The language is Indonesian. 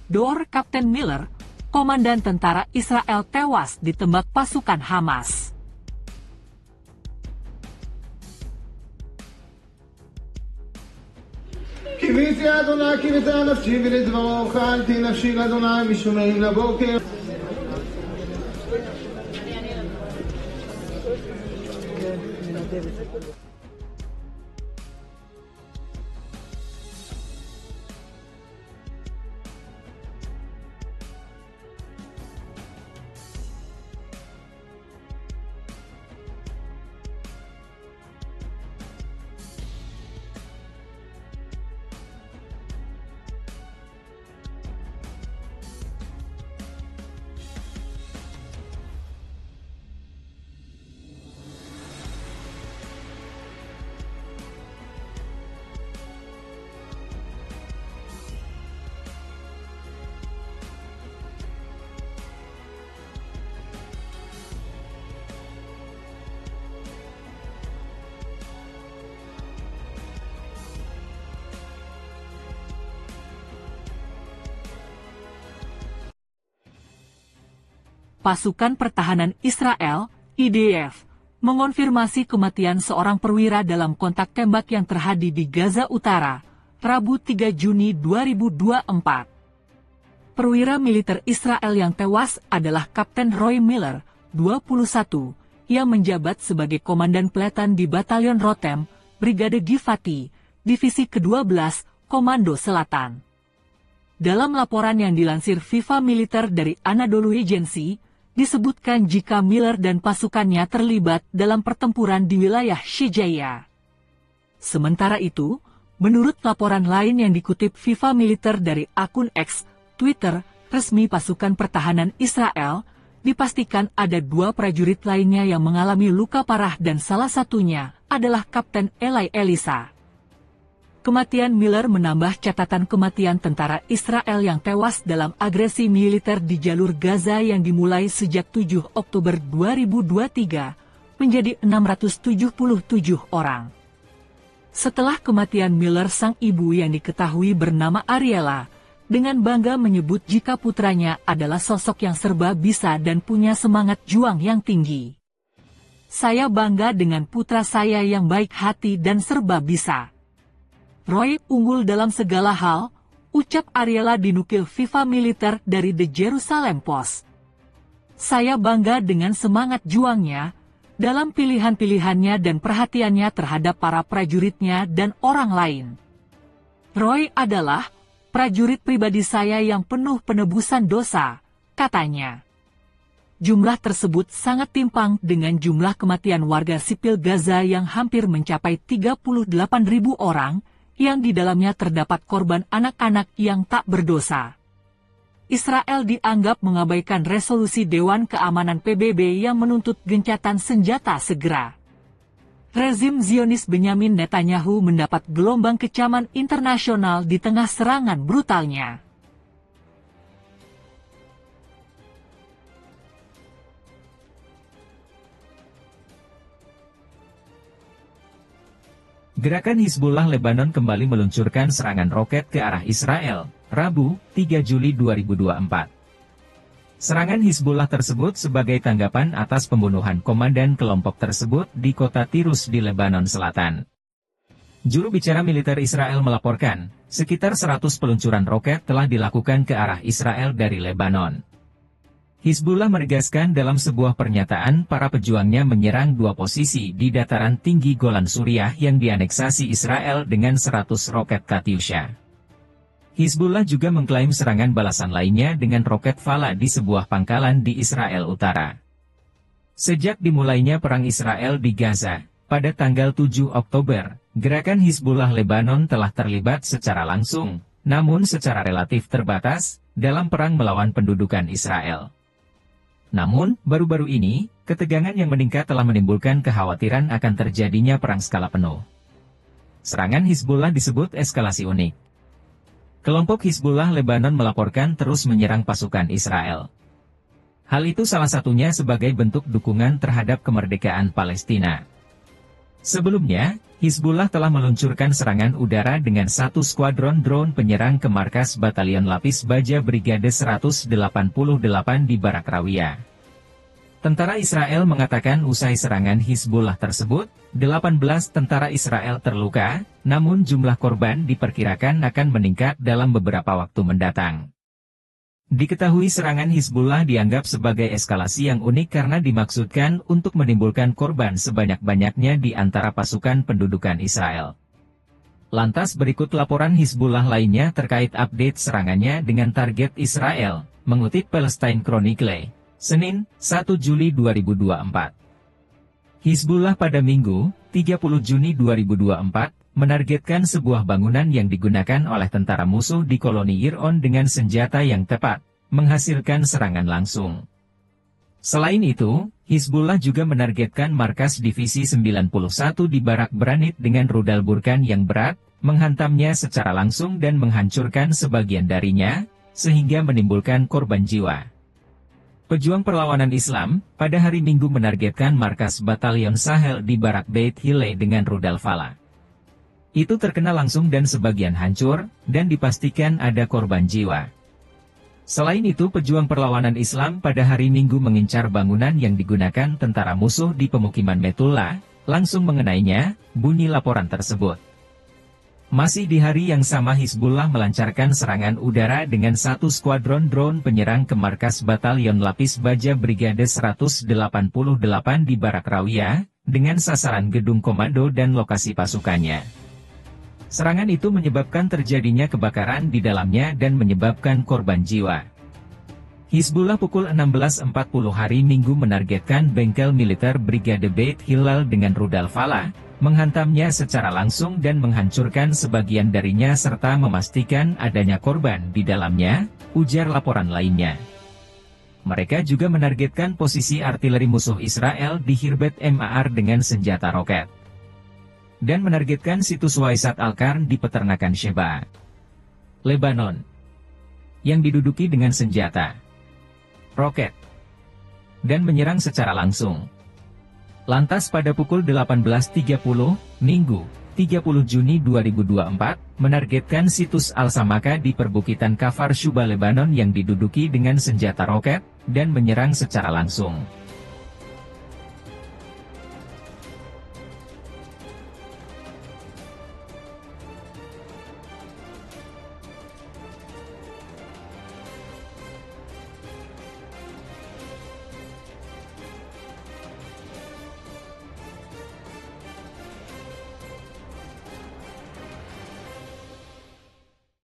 Dor Kapten Miller, komandan tentara Israel tewas ditembak pasukan Hamas. קיוויתי אדוני כי נטע נפשי ולדברו אכלתי נפשי לאדוני משומעים לבוקר. Pasukan Pertahanan Israel, IDF, mengonfirmasi kematian seorang perwira dalam kontak tembak yang terjadi di Gaza Utara, Rabu 3 Juni 2024. Perwira militer Israel yang tewas adalah Kapten Roy Miller, 21, yang menjabat sebagai Komandan Peleton di Batalion Rotem, Brigade Givati, Divisi ke-12, Komando Selatan. Dalam laporan yang dilansir FIFA Militer dari Anadolu Agency, disebutkan jika Miller dan pasukannya terlibat dalam pertempuran di wilayah Shijaya. Sementara itu, menurut laporan lain yang dikutip FIFA Militer dari akun X, Twitter, resmi pasukan pertahanan Israel, dipastikan ada 2 prajurit lainnya yang mengalami luka parah dan salah satunya adalah Kapten Eli Elisa. Kematian Miller menambah catatan kematian tentara Israel yang tewas dalam agresi militer di jalur Gaza yang dimulai sejak 7 Oktober 2023 menjadi 677 orang. Setelah kematian Miller, sang ibu yang diketahui bernama Ariela, dengan bangga menyebut jika putranya adalah sosok yang serba bisa dan punya semangat juang yang tinggi. "Saya bangga dengan putra saya yang baik hati dan serba bisa. Roy unggul dalam segala hal," ucap Ariela dinukil FIFA Militer dari The Jerusalem Post. "Saya bangga dengan semangat juangnya, dalam pilihan-pilihannya dan perhatiannya terhadap para prajuritnya dan orang lain. Roy adalah prajurit pribadi saya yang penuh penebusan dosa," katanya. Jumlah tersebut sangat timpang dengan jumlah kematian warga sipil Gaza yang hampir mencapai 38.000 orang, yang di dalamnya terdapat korban anak-anak yang tak berdosa. Israel dianggap mengabaikan resolusi Dewan Keamanan PBB yang menuntut gencatan senjata segera. Rezim Zionis Benyamin Netanyahu mendapat gelombang kecaman internasional di tengah serangan brutalnya. Gerakan Hizbullah Lebanon kembali meluncurkan serangan roket ke arah Israel, Rabu, 3 Juli 2024. Serangan Hizbullah tersebut sebagai tanggapan atas pembunuhan komandan kelompok tersebut di kota Tirus di Lebanon Selatan. Juru bicara militer Israel melaporkan, sekitar 100 peluncuran roket telah dilakukan ke arah Israel dari Lebanon. Hizbullah menegaskan dalam sebuah pernyataan para pejuangnya menyerang 2 posisi di dataran tinggi Golan Suriah yang dianeksasi Israel dengan 100 roket Katyusha. Hizbullah juga mengklaim serangan balasan lainnya dengan roket Fala di sebuah pangkalan di Israel Utara. Sejak dimulainya perang Israel di Gaza, pada tanggal 7 Oktober, gerakan Hizbullah Lebanon telah terlibat secara langsung, namun secara relatif terbatas, dalam perang melawan pendudukan Israel. Namun, baru-baru ini, ketegangan yang meningkat telah menimbulkan kekhawatiran akan terjadinya perang skala penuh. Serangan Hizbullah disebut eskalasi unik. Kelompok Hizbullah Lebanon melaporkan terus menyerang pasukan Israel. Hal itu salah satunya sebagai bentuk dukungan terhadap kemerdekaan Palestina. Sebelumnya, Hizbullah telah meluncurkan serangan udara dengan satu skuadron drone penyerang ke markas Batalion Lapis Baja Brigade 188 di Barak Rawiyah. Tentara Israel mengatakan usai serangan Hizbullah tersebut, 18 tentara Israel terluka, namun jumlah korban diperkirakan akan meningkat dalam beberapa waktu mendatang. Diketahui serangan Hizbullah dianggap sebagai eskalasi yang unik karena dimaksudkan untuk menimbulkan korban sebanyak-banyaknya di antara pasukan pendudukan Israel. Lantas berikut laporan Hizbullah lainnya terkait update serangannya dengan target Israel, mengutip Palestine Chronicle, Senin, 1 Juli 2024. Hizbullah pada Minggu, 30 Juni 2024, menargetkan sebuah bangunan yang digunakan oleh tentara musuh di koloni Iron dengan senjata yang tepat, menghasilkan serangan langsung. Selain itu, Hizbullah juga menargetkan markas Divisi 91 di Barak Branit dengan rudal Burkan yang berat, menghantamnya secara langsung dan menghancurkan sebagian darinya, sehingga menimbulkan korban jiwa. Pejuang perlawanan Islam, pada hari Minggu menargetkan markas Batalion Sahel di Barak Beit Hille dengan rudal Fala. Itu terkena langsung dan sebagian hancur, dan dipastikan ada korban jiwa. Selain itu pejuang perlawanan Islam pada hari Minggu mengincar bangunan yang digunakan tentara musuh di pemukiman Metullah, langsung mengenainya, bunyi laporan tersebut. Masih di hari yang sama Hizbullah melancarkan serangan udara dengan satu skuadron drone penyerang ke markas Batalion Lapis Baja Brigade 188 di Barak Rawiyah, dengan sasaran gedung komando dan lokasi pasukannya. Serangan itu menyebabkan terjadinya kebakaran di dalamnya dan menyebabkan korban jiwa. Hizbullah pukul 16.40 hari Minggu menargetkan bengkel militer Brigade Beit Hillel dengan rudal Fala, menghantamnya secara langsung dan menghancurkan sebagian darinya serta memastikan adanya korban di dalamnya, ujar laporan lainnya. Mereka juga menargetkan posisi artileri musuh Israel di Hirbet Mar dengan senjata roket. Dan menargetkan situs Waisat Al-Qarn di peternakan Sheba, Lebanon, yang diduduki dengan senjata roket, dan menyerang secara langsung. Lantas pada pukul 18.30, Minggu, 30 Juni 2024, menargetkan situs Al-Samaka di perbukitan Kafar Shuba Lebanon yang diduduki dengan senjata roket, dan menyerang secara langsung.